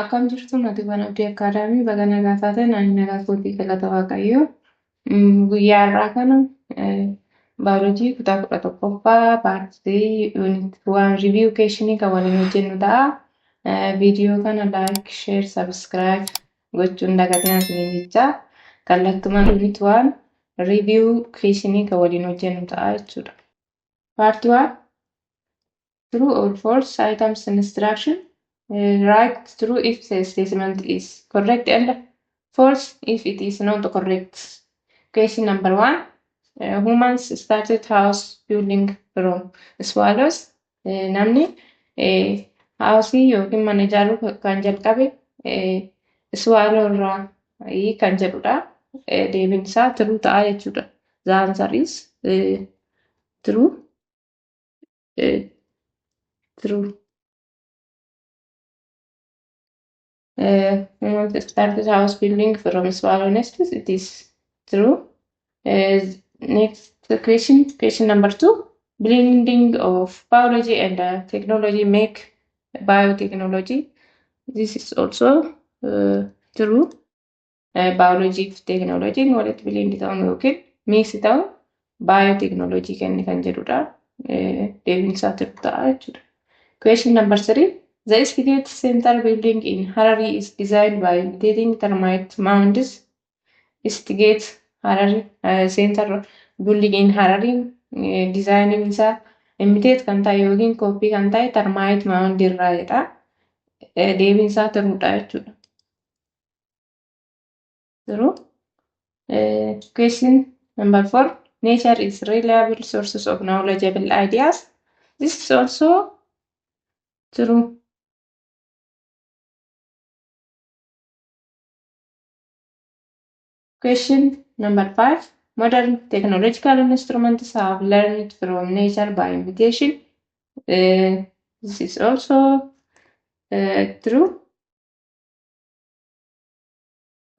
Akkam jirtu Mootiiwwan Abdii Akaadaamii baga nagaa taatan ani nagaa kootii galata Waaqayyoo. Guyyaa har'aa kana baayoloojii kutaa 11ffaa paartii yuunit 1 riiviyuu keeshinii kan waliin hojjennu ta'a. Viidiyoo kana laayik, sheer, sabskiraayib gochuun dagatinaa isiniin jecha. Kallattumaan yuunit 1 riiviyuu keeshinii kan waliin hojjennu ta'a jechuudha. Paartii 1 true or false items instruction. Right true if the statement is correct and false if it is not correct. Question number 1. Humans started house building from swallows. Namni housii yookiin mana ijaaruu kan jalqabe swallow irraa kan jedhudha. Deebiin isaa true ta'a jechuudha. The answer is true. True. Humans started house building from swallow nests. It is true. Next question number 2. Blending of biology and technology make biotechnology. This is also true. Biology fi technology walitti blend ta'uun yookiin mix ta'uun biotechnology kan jedhudha. Deebiin isaa true ta'a jechuudha. Question number 3. The Spigate Center building in Harare is designed by imitating termite mounds. Spigate Harare Center building in Harare designing isa imitate kan ta'e yookiin copy kan ta'e termite mound irraadha. Deebiin isaa truudha jechuudha. True. Question number 4. Nature is reliable sources of knowledgeable ideas. This is also true. Question number 5. Modern technological instruments have learned from nature by imitation. This is also true.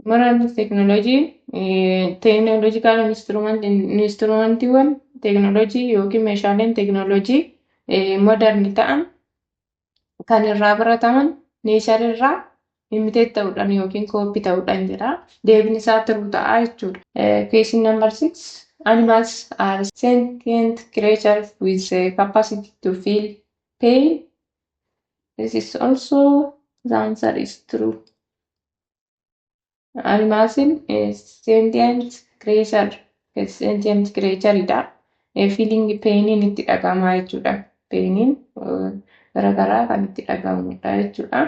Modern technology, technological instrumentiiwwan technology yookiin meeshaaleen technology modern ta'an kan irraa barataman nature irraa imitate ta'uudhaan yookiin copy ta'uudhaan jedha. Deebiin isaa true ta'a jechuudha. Question number 6. Animals are sentient creatures with the capacity to feel pain. This is also the answer is true. Animals is sentient creature idha. Feeling pain itti dhagahama jechuudha. Pain garaagaraa kan itti dhagahamudha jechuudha.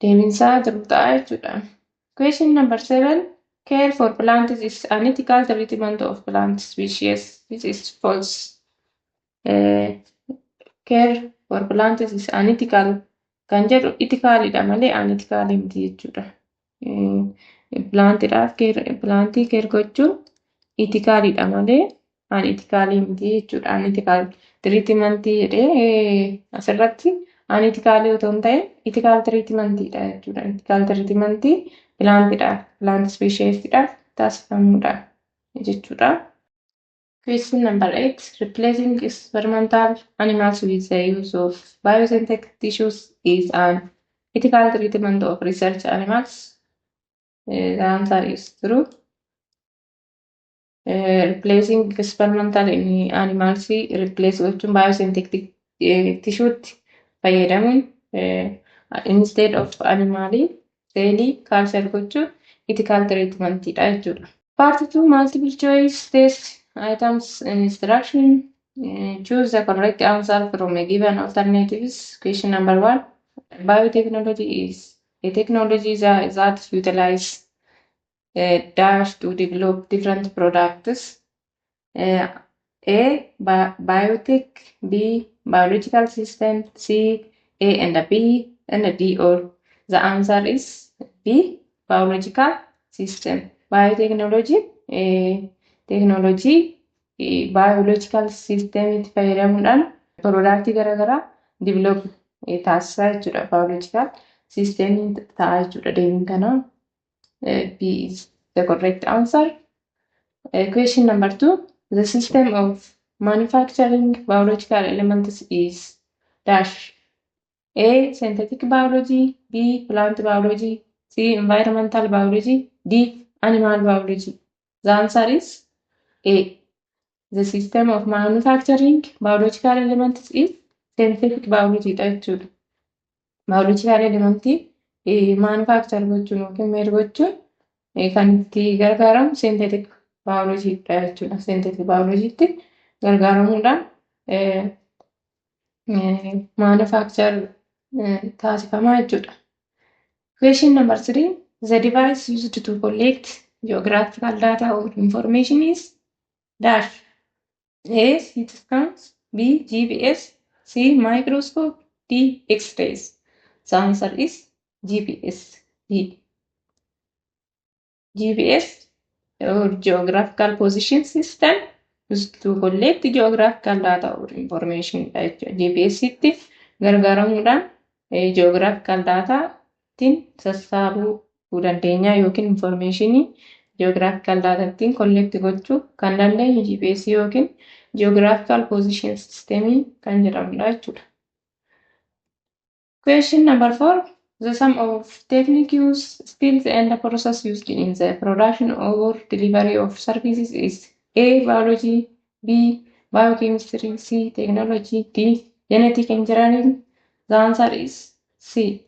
Deebiin isaa true ta'a jechuudha. Question number 7. Care for plants is unethical treatment of plant species. This is false. Care for plants is unethical kan jedhu ethicalidha malee unethical miti jechuudha. Plantii care gochuun ethicalidha malee unethical miti jechuudha. Unethical treatment jedhee asirratti unethical yoo ta'u ta'e ethical treatmentidha jechuudha. Ethical treatment plantidha. Plant speciesdha taasifamudha jechuudha. Question number 8. Replacing experimental animals with the use of biosynthetic tissues is an ethical treatment of research animals. The answer is true. Replacing experimental animals replace gochuun biosynthetic tissuetti fayyadamuun instead of animal cellii culture gochuun ethical treatmentidha jechuudha. Part 2. Multiple choice test items instruction. Choose the correct answer from a given alternatives. Question number 1. Biotechnology is a technology that utilizes dash to develop different products. A. Biotech. B. Biological system. C. A and B and D or the answer is B. Biological system. Biotechnology technology biological system itti fayyadamuudhaan productii garaagaraa develop taasisaa jechuudha. Biological system ta'a jechuudha. Deebiin kanaa B is the correct answer. Question number 2. The system of manufacturing biological elements is dash. A. Synthetic biology. B. Plant biology. C. Environmental biology. D. Animal biology. The answer is A. The system of manufacturing biological elements is synthetic biology dha jechuudha. Biological element manufacture gochuun yookiin made gochuun kan itti gargaaramu synthetic biology dha jechuudha. Synthetic biology tti gargaaramuudhaan manufacture taasifama jechuudha. Question number 3. The device used to collect geographical data or information is dash. A. CT scans. B. GPS. C. Microscope. D. X-rays. The answer is GPS. D. GPS or geographical position system used to collect geographical data or information. GPS itti gargaaramuudhaan geographical data ittiin sassaabuu dandeenya yookiin informationii geographical data ittiin collect gochuu kan dandeenyu GPS yookiin geographical position system kan jedhamudha jechuudha. Question number 4. The sum of techniques, skills, and the process used in the production or delivery of services is A. Biology. B. Biochemistry. C. Technology. D. Genetic engineering. The answer is C.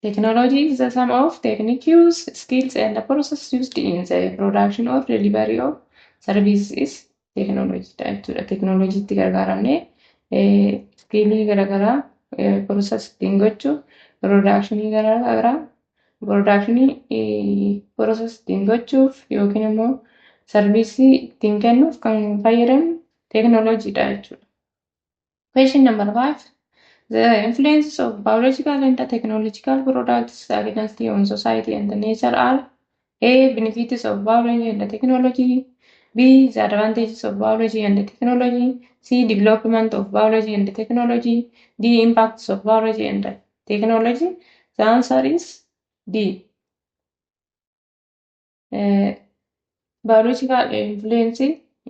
Technology is the sum of techniques, skills, and the process used in the production or delivery of services is technology. Technology itti gargaaramne skillii garaagaraa process ittiin gochuu productionii garaagaraa process ittiin gochuuf yookiin immoo sarviisii ittiin kennuuf kan fayyadamnu technologyidha jechuudha. Question number 5. The influences of biological and technological products against on society and nature are A. Benefits of biology and technology. B. The advantages of biology and technology. C. Development of biology and technology. D. Impacts of biology and technology. The answer is D. Biological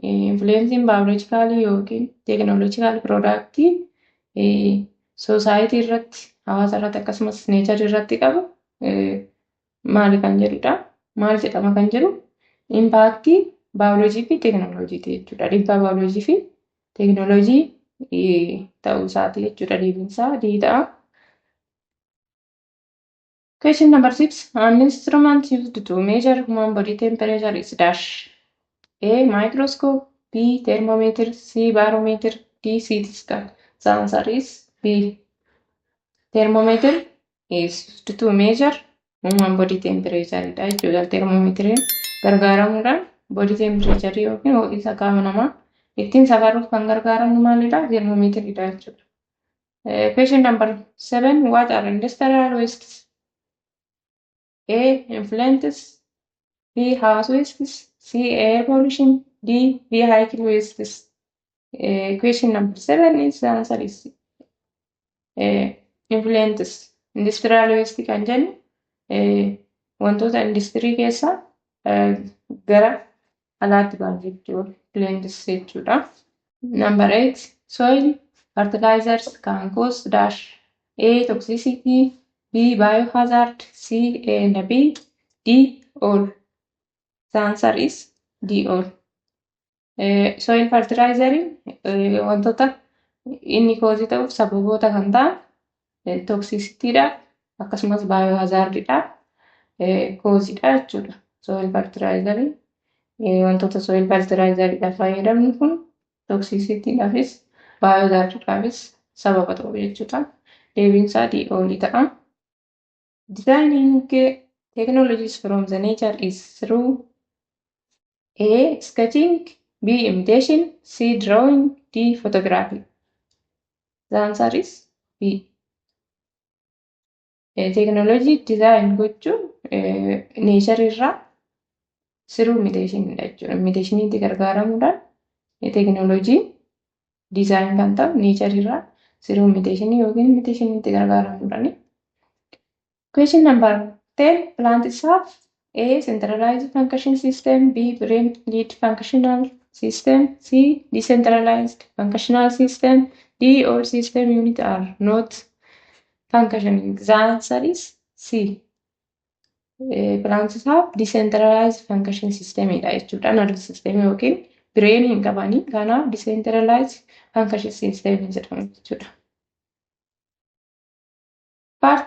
influencing biological yookiin technological product society irratti hawaasa irratti akkasumas nature irratti qabu maali kan jedhudha. Maal jedhama kan jedhu impact biolojii fi teekinooloojiiti jechuudha. Dhiibbaa biolojii fi teekinooloojii ta'uu isaati jechuudha. Deebiinsaa D ta'a. Question number 6. An instrument used to measure human body temperature is dash. A. Microscope. B. Thermometer. C. Barometer. D. CT scan. The answer is B. Thermometer is used to measure human body temperature. Thermometer gargaaramuudhaan body temperature yookiin ho'iinsa qaama namaa ittiin safaruuf kan gargaaramnu maalidha? Thermometeridha jechuudha. Question number 7. What are industrial wastes? A. Effluents. B. House wastes. C. Air pollution. D. Vehicle wastes. Question number 7 is the answer is effluents. Industrial waste kan jennu wantoota industirii keessa gara alaatti ba'an jechuudha. Effluents jechuudha. Number 8. Soil fertilizers can cause dash. A. Toxicity. B. Biohazard. C. A and B. D. All. The answer is D. All. Soil fertilizer wantoota inni koozii ta'uuf sababoota kan ta'an toksisitiidha akkasumas biohazardidha koozidha jechuudha. Soil fertilizer wantoota soil fertilizeridhaaf fayyadamnu kun toksisitiidhaafis biohazardidhaafis sababa ta'u jechuudha. Deebiinsaa D. All ta'a. Designing technologies from the nature is through A. Sketching. B. Imitation. C. Drawing. D. Photography. The answer is B. Technology design gochuun nature irraa through imitation jechuudha. Imitation itti gargaaramuudhaan technology design kan ta'u nature irraa through imitation yookiin imitation itti gargaaramuudhaan. Question number 10. Plants have A. Centralized function system. B. Brain lead functional system. C. Decentralized functional system. D. All system units are not functioning. The answer is C. Plants have decentralized function system jechuudha. Nervous system yookiin brain hin qabani. Kanaaf decentralized function system jedhamu jechuudha. Part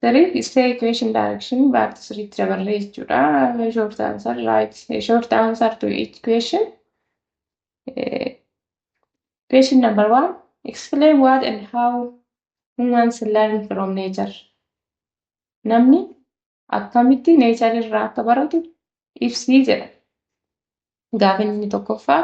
3 is the equation direction. Part 3 dabarree jechuudha. Short answer right. Short answer to each question. Question number 1. Explain what and how humans learn from nature. Namni akkamitti nature irraa akka baratu ibsii jedha. Gaafa inni tokkoffaa.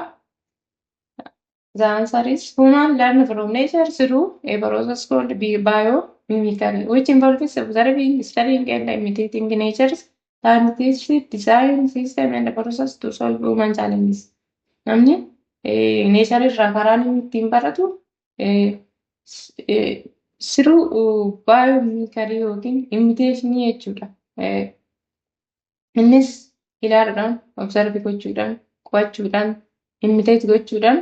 The answer is human learn from nature through a process called biomimicry, which involves observing, studying, and imitating nature's scientific design system and process to solve human challenges. Namni nature irraa karaa inni ittiin baratu through biomimicry yookiin imitation jechuudha. Innis ilaaluudhaan, observe gochuudhaan, qo'achuudhaan, imitate gochuudhaan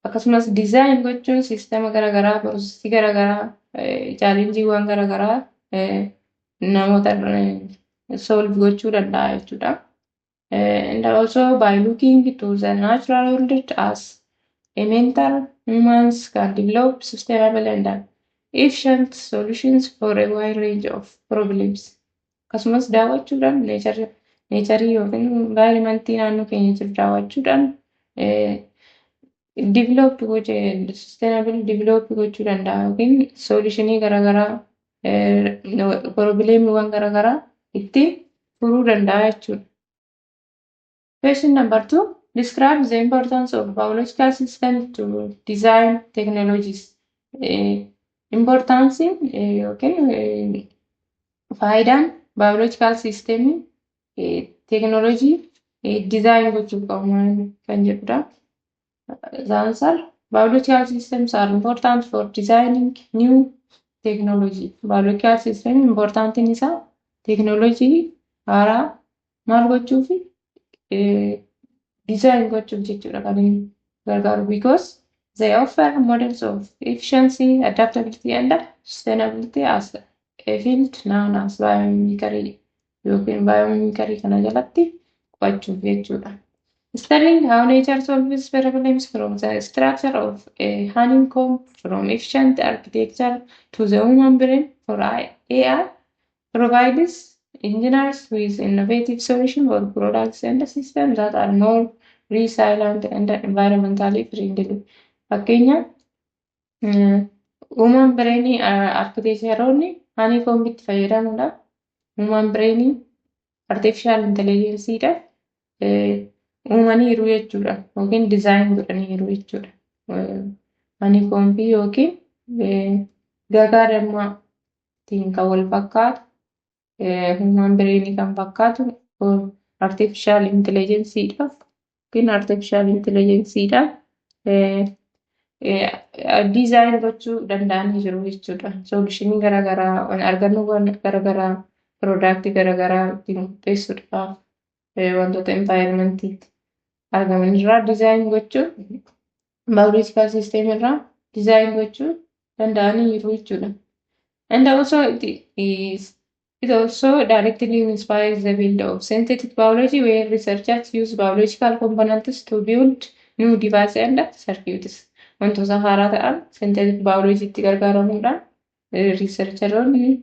akkasumas design gochuun siistema garaagaraa, prosesii garaagaraa, chaalenjiiwwan garaagaraa namoota solve gochuu danda'a jechuudha. And also by looking to the natural world as a mentor, humans can develop sustainable and efficient solutions for a wide range of problems. Akkasumas daawwachuudhaan nature yookiin environmentii naannoo keenya jiru daawwachuudhaan develop sustainable develop gochuu danda'a yookiin solutionii garaagaraa probleemiiwwan garaagaraa itti furuu danda'a jechuudha. Question number 2. Describe the importance of biological systems to design technologies. Importance yookiin faayidaan biological system technology design gochuuf qabu kan jedhudha. The answer, biological systems are important for designing new technology. Biological system important in isa technology haaraa maal gochuuf design gochuuf jechuudha kan gargaaru because they offer models of efficiency, adaptability and sustainability as a field known as biomimicry yookiin biomimicry kana jalatti qo'achuuf jechuudha. Studying how nature solves problems from the structure of a honeycomb from efficient architecture to the human brain for AI provides engineers with innovative solutions for products and systems that are more resilient and environmentally friendly. Fakkeenyaaf human brain architectureonni honeycomb itti fayyadamuudhaan human brain artificial intelligenceedhaan uumaniiru jechuudha yookiin design godhaniiru jechuudha. Honeycomb yookiin gagaa dammaatiin kan wal fakkaatu human brain kan fakkaatu artificial intelligenceedhaaf yookiin artificial intelligenceedhaan design gochuu danda'anii jiru jechuudha. Solutionii garaagaraa argannoowwan garaagaraa product garaagaraa ittiin qopheessuudhaaf wantoota environmentiitti argaman irraa design gochuun biological system irraa design gochuu danda'anii jiru jechuudha. And also it also directly inspires the field of synthetic biology where researchers use biological components to build new devices and circuits. Wantoota haaraa ta'an synthetic biology itti gargaaramuudhaan researcheroonni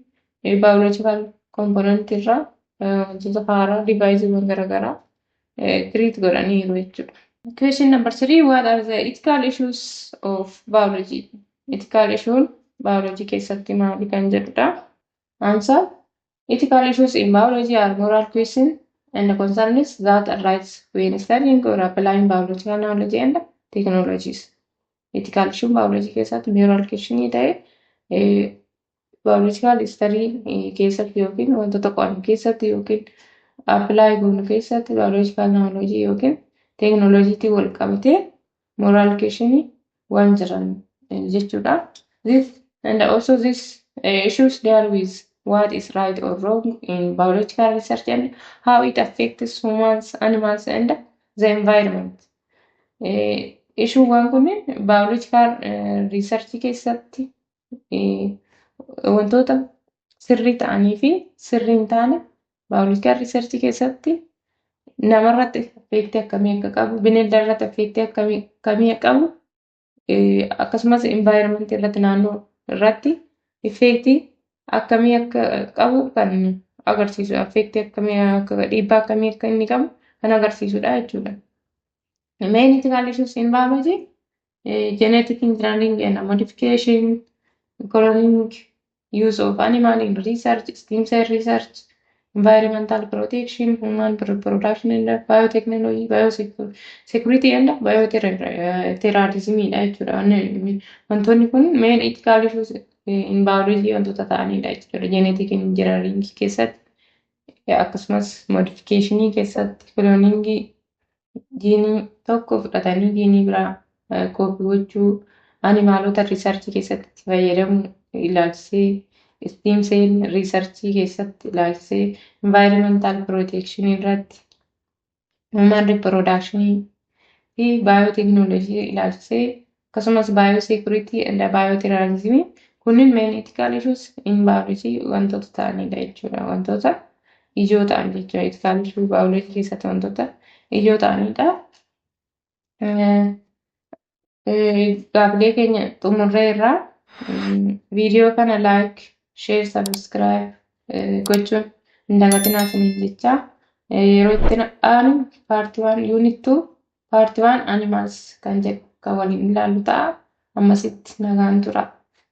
biological component irraa wantoota haaraa deviceewwan garaagaraa create godhaniiru jechuudha. Question number 3. What are the ethical issues of biology? Ethical issue biology keessatti maali kan jedhudha. Answer. Ethical issues in biology are moral questions and concerns that arise when studying or applying biological knowledge and technologies. Ethical issue biology keessatti moral question ta'e biological study keessatti yookiin wantoota qo'annu keessatti yookiin apply goonu keessatti biological knowledge yookiin technology wal qabatee moral question waan jiran jechuudha. This and also this issues deal with what is right or wrong in biological research and how it affects humans, animals and the environment. Issuewwan kun biological research keessatti wantoota sirrii ta'anii fi sirrii hin taane baayoloojikaal riisarchii keessatti namarratti effeektii akkamii akka qabu, bineelda irratti effeektii akkamii qabu, akkasumas envaayiramentii irratti naannoo irratti effeektii akkamii akka qabu kan agarsiisu, effeektii akkamii akka dhiibbaa akkamii akka inni qabu kan agarsiisudha jechuudha. Main ethical issues in biology, genetic engineering and modification, cloning, use of animal in research, stem cell research, environmental protection, human reproduction and biotechnology, biosecurity and bioterrorism jechuudha. Wantoonni kun main ethical issues in biology wantoota ta'anidha jechuudha. Genetic engineering keessatti akkasumas modificationii keessatti cloning jiinii tokko fudhatanii jiinii biraa koopii gochuu, animaalota riisarchii keessatti fayyadamu ilaalchisee, stem cell riisarchii keessatti ilaalchisee, environmental protection irratti, human reproduction fi biotechnology ilaalchisee, akkasumas biosecurity and bioterrorism kunniin main ethical issues in biology wantoota ta'anidha jechuudha. Wantoota ijoo ta'an jechuudha. Ethical issue biology keessatti wantoota ijoo ta'anidha. Gaafilee keenya xumurreerra. Viidiyoo kana like, share, subscribe gochuun hin dagatinaa isiniin jecha. Yeroo itti aanu part 1 unit 2 part 1 animals kan jedhu kan waliin ilaallu ta'a. Ammasitti nagaan tura.